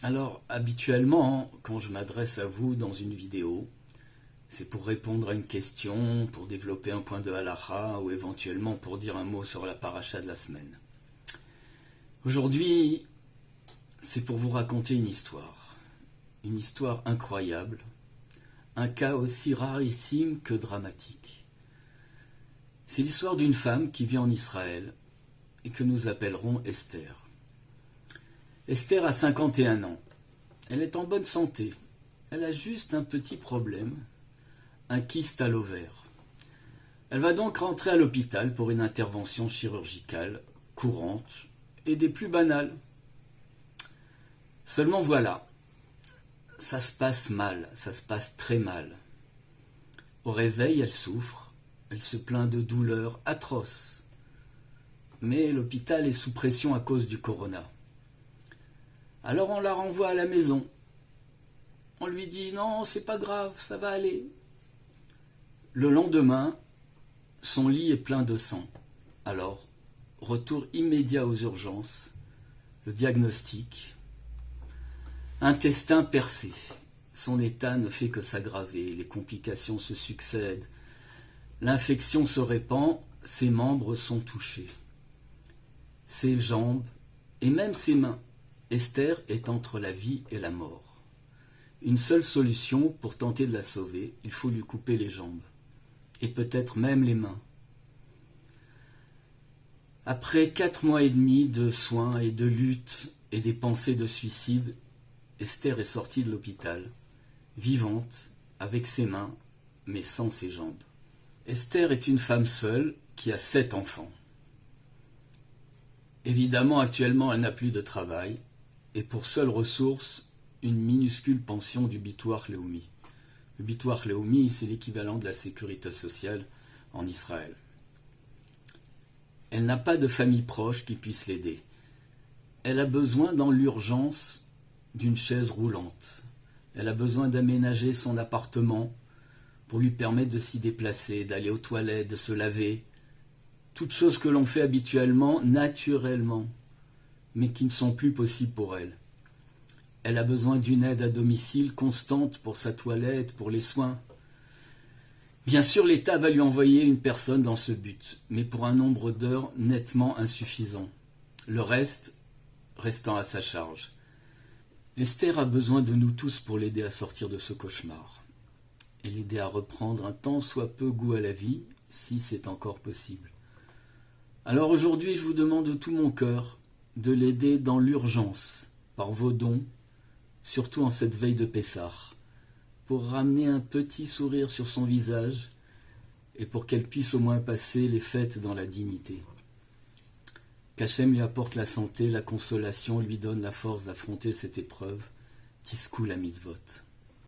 Alors, habituellement, quand je m'adresse à vous dans une vidéo, c'est pour répondre à une question, pour développer un point de halakha ou éventuellement pour dire un mot sur la paracha de la semaine. Aujourd'hui, c'est pour vous raconter une histoire incroyable, un cas aussi rarissime que dramatique. C'est l'histoire d'une femme qui vit en Israël et que nous appellerons Esther. Esther a 51 ans. Elle est en bonne santé. Elle a juste un petit problème, un kyste à l'ovaire. Elle va donc rentrer à l'hôpital pour une intervention chirurgicale courante et des plus banales. Seulement voilà, ça se passe mal, ça se passe très mal. Au réveil, elle souffre, elle se plaint de douleurs atroces. Mais l'hôpital est sous pression à cause du corona. Alors on la renvoie à la maison. On lui dit non, c'est pas grave, ça va aller. Le lendemain, son lit est plein de sang. Alors, retour immédiat aux urgences, le diagnostic. Intestin percé. Son état ne fait que s'aggraver, les complications se succèdent. L'infection se répand, ses membres sont touchés. Ses jambes et même ses mains. Esther est entre la vie et la mort. Une seule solution pour tenter de la sauver, il faut lui couper les jambes. Et peut-être même les mains. Après 4 mois et demi de soins et de lutte et des pensées de suicide, Esther est sortie de l'hôpital, vivante, avec ses mains, mais sans ses jambes. Esther est une femme seule qui a 7 enfants. Évidemment, actuellement, elle n'a plus de travail, et pour seule ressource, une minuscule pension du Bitoire Leumi. Le Bitoire Leumi, c'est l'équivalent de la sécurité sociale en Israël. Elle n'a pas de famille proche qui puisse l'aider. Elle a besoin dans l'urgence d'une chaise roulante. Elle a besoin d'aménager son appartement pour lui permettre de s'y déplacer, d'aller aux toilettes, de se laver. Toutes choses que l'on fait habituellement, naturellement, mais qui ne sont plus possibles pour elle. Elle a besoin d'une aide à domicile constante pour sa toilette, pour les soins. Bien sûr, l'État va lui envoyer une personne dans ce but, mais pour un nombre d'heures nettement insuffisant. Le reste restant à sa charge. Esther a besoin de nous tous pour l'aider à sortir de ce cauchemar et l'aider à reprendre un tant soit peu goût à la vie, si c'est encore possible. Alors aujourd'hui, je vous demande de tout mon cœur de l'aider dans l'urgence, par vos dons, surtout en cette veille de Pessah, pour ramener un petit sourire sur son visage et pour qu'elle puisse au moins passer les fêtes dans la dignité. Qu'Hachem lui apporte la santé, la consolation, lui donne la force d'affronter cette épreuve. Tiskou la mitzvot.